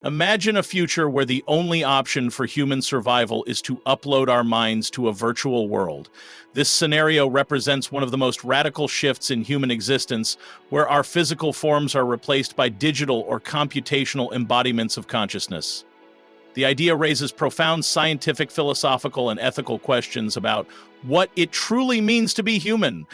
Imagine a future where the only option for human survival is to upload our minds to a virtual world. This scenario represents one of the most radical shifts in human existence, where our physical forms are replaced by digital or computational embodiments of consciousness. The idea raises profound scientific, philosophical, and ethical questions about what it truly means to be human.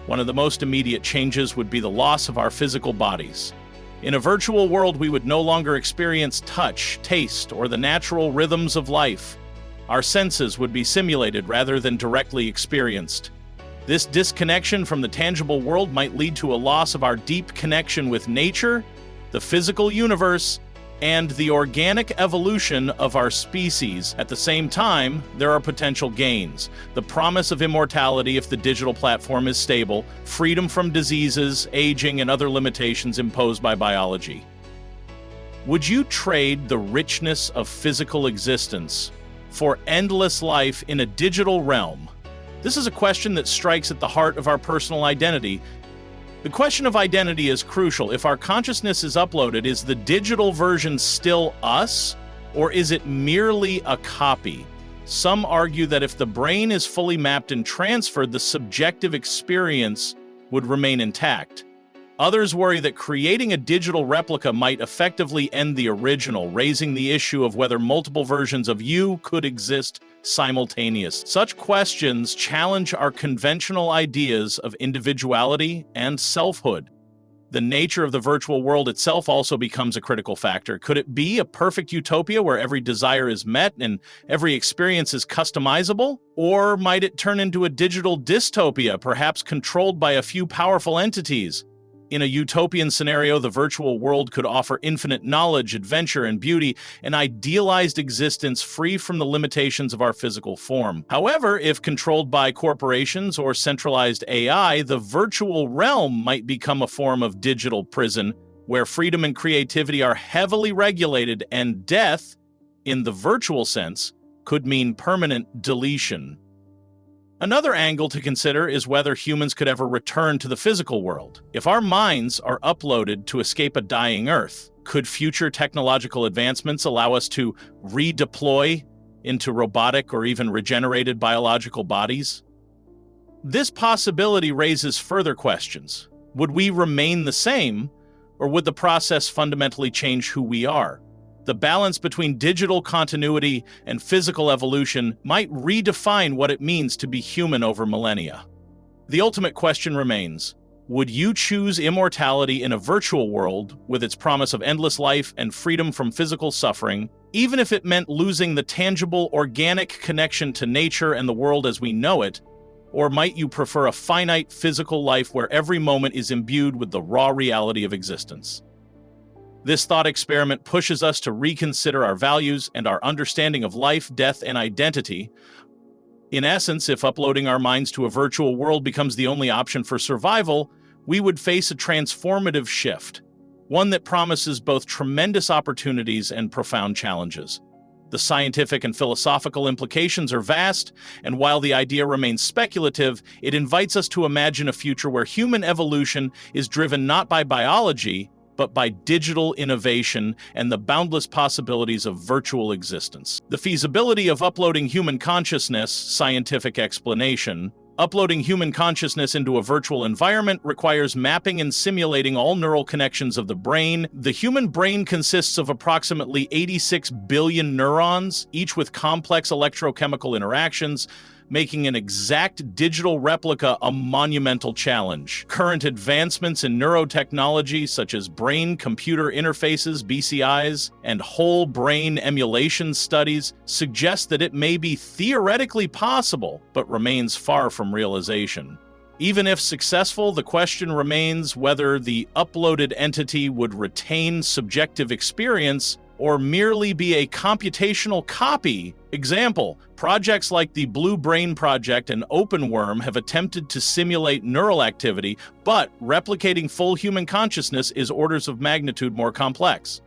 One of the most immediate changes would be the loss of our physical bodies. In a virtual world, we would no longer experience touch, taste, or the natural rhythms of life. Our senses would be simulated rather than directly experienced. This disconnection from the tangible world might lead to a loss of our deep connection with nature, the physical universe, and the organic evolution of our species. At the same time, there are potential gains: the promise of immortality if the digital platform is stable, freedom from diseases, aging, and other limitations imposed by biology. Would you trade the richness of physical existence for endless life in a digital realm? This is a question that strikes at the heart of our personal identity. The question of identity is crucial. If our consciousness is uploaded, is the digital version still us, or is it merely a copy? Some argue that if the brain is fully mapped and transferred, the subjective experience would remain intact. Others worry that creating a digital replica might effectively end the original, raising the issue of whether multiple versions of you could exist simultaneous. Such questions challenge our conventional ideas of individuality and selfhood. The nature of the virtual world itself also becomes a critical factor. Could it be a perfect utopia where every desire is met and every experience is customizable? Or might it turn into a digital dystopia, perhaps controlled by a few powerful entities? In a utopian scenario, the virtual world could offer infinite knowledge, adventure, and beauty, an idealized existence free from the limitations of our physical form. However, if controlled by corporations or centralized AI, the virtual realm might become a form of digital prison, where freedom and creativity are heavily regulated, and death, in the virtual sense, could mean permanent deletion. Another angle to consider is whether humans could ever return to the physical world. If our minds are uploaded to escape a dying Earth, could future technological advancements allow us to redeploy into robotic or even regenerated biological bodies? This possibility raises further questions. Would we remain the same, or would the process fundamentally change who we are? The balance between digital continuity and physical evolution might redefine what it means to be human over millennia. The ultimate question remains: would you choose immortality in a virtual world with its promise of endless life and freedom from physical suffering, even if it meant losing the tangible, organic connection to nature and the world as we know it? Or might you prefer a finite physical life where every moment is imbued with the raw reality of existence? This thought experiment pushes us to reconsider our values and our understanding of life, death, and identity. In essence, if uploading our minds to a virtual world becomes the only option for survival, we would face a transformative shift, one that promises both tremendous opportunities and profound challenges. The scientific and philosophical implications are vast, and while the idea remains speculative, it invites us to imagine a future where human evolution is driven not by biology, but by digital innovation and the boundless possibilities of virtual existence. The feasibility of uploading human consciousness, scientific explanation. Uploading human consciousness into a virtual environment requires mapping and simulating all neural connections of the brain. The human brain consists of approximately 86 billion neurons, each with complex electrochemical interactions, making an exact digital replica a monumental challenge. Current advancements in neurotechnology, such as brain-computer interfaces, BCIs, and whole brain emulation studies, suggest that it may be theoretically possible, but remains far from realization. Even if successful, the question remains whether the uploaded entity would retain subjective experience or merely be a computational copy. Example, projects like the Blue Brain Project and OpenWorm have attempted to simulate neural activity, but replicating full human consciousness is orders of magnitude more complex.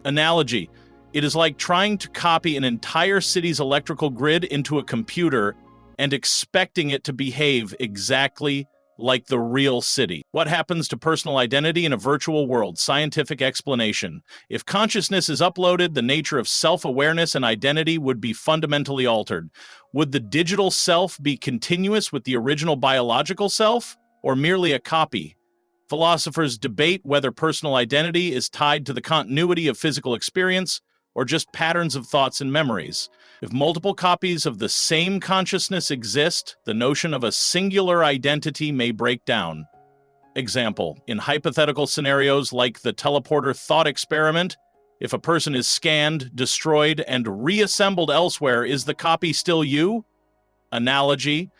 Analogy: it is like trying to copy an entire city's electrical grid into a computer and expecting it to behave exactly like the real city. What happens to personal identity in a virtual world? Scientific explanation. If consciousness is uploaded, the nature of self-awareness and identity would be fundamentally altered. Would the digital self be continuous with the original biological self, or merely a copy? Philosophers debate whether personal identity is tied to the continuity of physical experience or just patterns of thoughts and memories. If multiple copies of the same consciousness exist, the notion of a singular identity may break down. Example, in hypothetical scenarios like the teleporter thought experiment, if a person is scanned, destroyed, and reassembled elsewhere, is the copy still you? Analogy,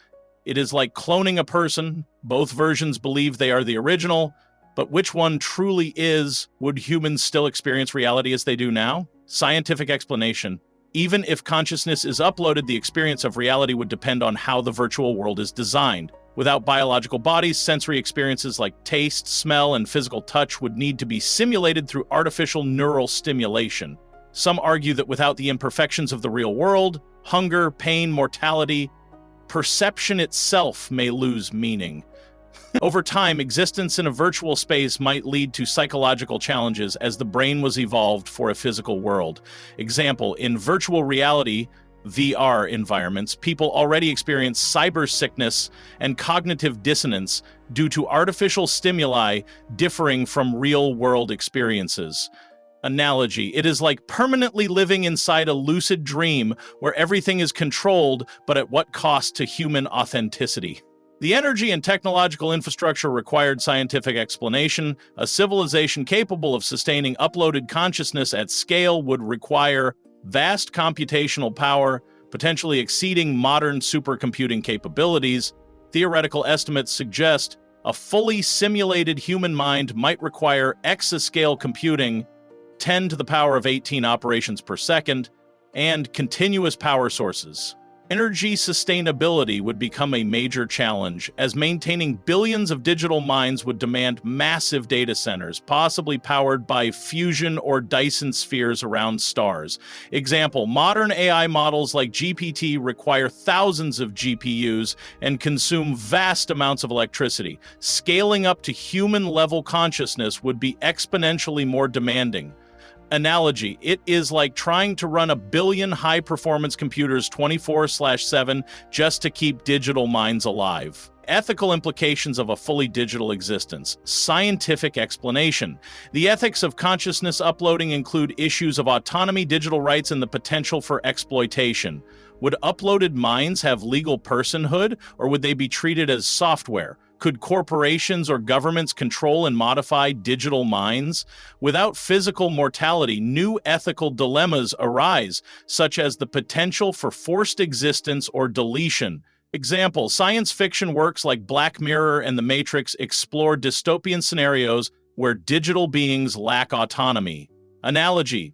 it is like cloning a person. Both versions believe they are the original, but which one truly is? Would humans still experience reality as they do now? Scientific explanation. Even if consciousness is uploaded, the experience of reality would depend on how the virtual world is designed. Without biological bodies, sensory experiences like taste, smell, and physical touch would need to be simulated through artificial neural stimulation. Some argue that without the imperfections of the real world, hunger, pain, mortality, perception itself may lose meaning. Over time, existence in a virtual space might lead to psychological challenges as the brain was evolved for a physical world. Example, in virtual reality, VR environments, people already experience cyber sickness and cognitive dissonance due to artificial stimuli differing from real-world experiences. Analogy, it is like permanently living inside a lucid dream where everything is controlled, but at what cost to human authenticity? The energy and technological infrastructure required scientific explanation. A civilization capable of sustaining uploaded consciousness at scale would require vast computational power, potentially exceeding modern supercomputing capabilities. Theoretical estimates suggest a fully simulated human mind might require exascale computing, 10 to the power of 18 operations per second, and continuous power sources. Energy sustainability would become a major challenge, as maintaining billions of digital minds would demand massive data centers, possibly powered by fusion or Dyson spheres around stars. Example, modern AI models like GPT require thousands of GPUs and consume vast amounts of electricity. Scaling up to human-level consciousness would be exponentially more demanding. Analogy, it is like trying to run a billion high-performance computers 24/7 just to keep digital minds alive. Ethical implications of a fully digital existence. Scientific explanation. The ethics of consciousness uploading include issues of autonomy, digital rights, and the potential for exploitation. Would uploaded minds have legal personhood, or would they be treated as software? Could corporations or governments control and modify digital minds? Without physical mortality, new ethical dilemmas arise, such as the potential for forced existence or deletion. Example, science fiction works like Black Mirror and The Matrix explore dystopian scenarios where digital beings lack autonomy. Analogy,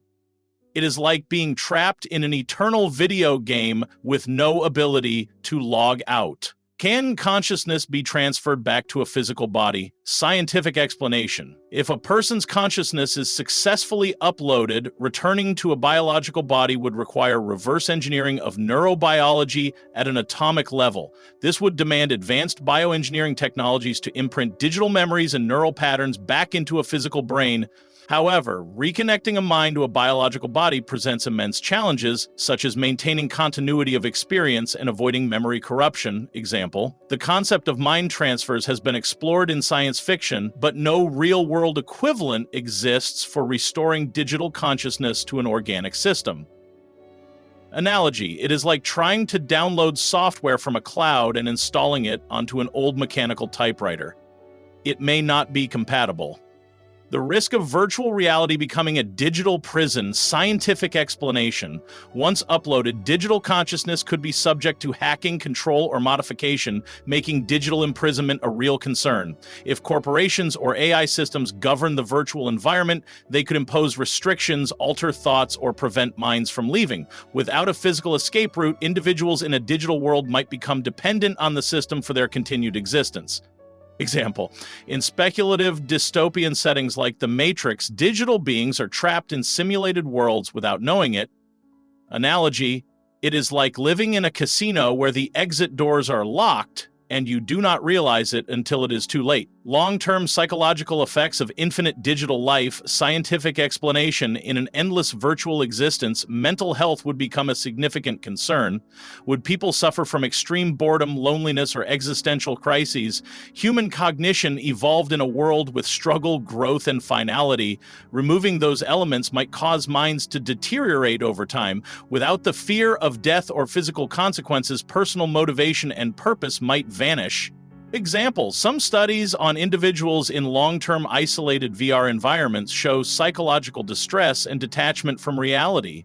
it is like being trapped in an eternal video game with no ability to log out. Can consciousness be transferred back to a physical body? Scientific explanation. If a person's consciousness is successfully uploaded, returning to a biological body would require reverse engineering of neurobiology at an atomic level. This would demand advanced bioengineering technologies to imprint digital memories and neural patterns back into a physical brain. However, reconnecting a mind to a biological body presents immense challenges, such as maintaining continuity of experience and avoiding memory corruption. Example, the concept of mind transfers has been explored in science fiction, but no real-world equivalent exists for restoring digital consciousness to an organic system. Analogy, it is like trying to download software from a cloud and installing it onto an old mechanical typewriter. It may not be compatible. The risk of virtual reality becoming a digital prison. Scientific explanation. Once uploaded, digital consciousness could be subject to hacking, control, or modification, making digital imprisonment a real concern. If corporations or AI systems govern the virtual environment, they could impose restrictions, alter thoughts, or prevent minds from leaving. Without a physical escape route, individuals in a digital world might become dependent on the system for their continued existence. Example, in speculative dystopian settings like The Matrix, digital beings are trapped in simulated worlds without knowing it. Analogy, it is like living in a casino where the exit doors are locked and you do not realize it until it is too late. Long-term psychological effects of infinite digital life, scientific explanation in an endless virtual existence, mental health would become a significant concern. Would people suffer from extreme boredom, loneliness, or existential crises? Human cognition evolved in a world with struggle, growth, and finality. Removing those elements might cause minds to deteriorate over time. Without the fear of death or physical consequences, personal motivation and purpose might vanish. Example: some studies on individuals in long-term isolated VR environments show psychological distress and detachment from reality.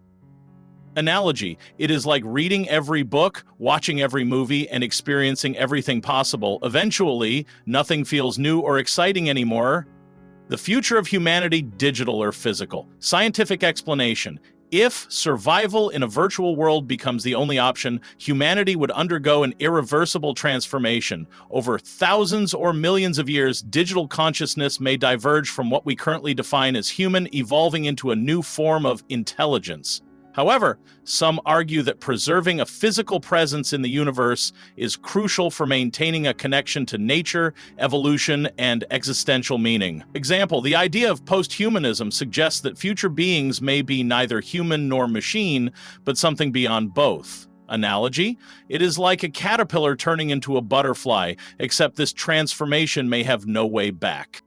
Analogy: it is like reading every book, watching every movie, and experiencing everything possible. Eventually, nothing feels new or exciting anymore. The future of humanity, digital or physical. Scientific explanation: if survival in a virtual world becomes the only option, humanity would undergo an irreversible transformation. Over thousands or millions of years, digital consciousness may diverge from what we currently define as human, evolving into a new form of intelligence. However, some argue that preserving a physical presence in the universe is crucial for maintaining a connection to nature, evolution, and existential meaning. Example: the idea of posthumanism suggests that future beings may be neither human nor machine, but something beyond both. Analogy: it is like a caterpillar turning into a butterfly, except this transformation may have no way back.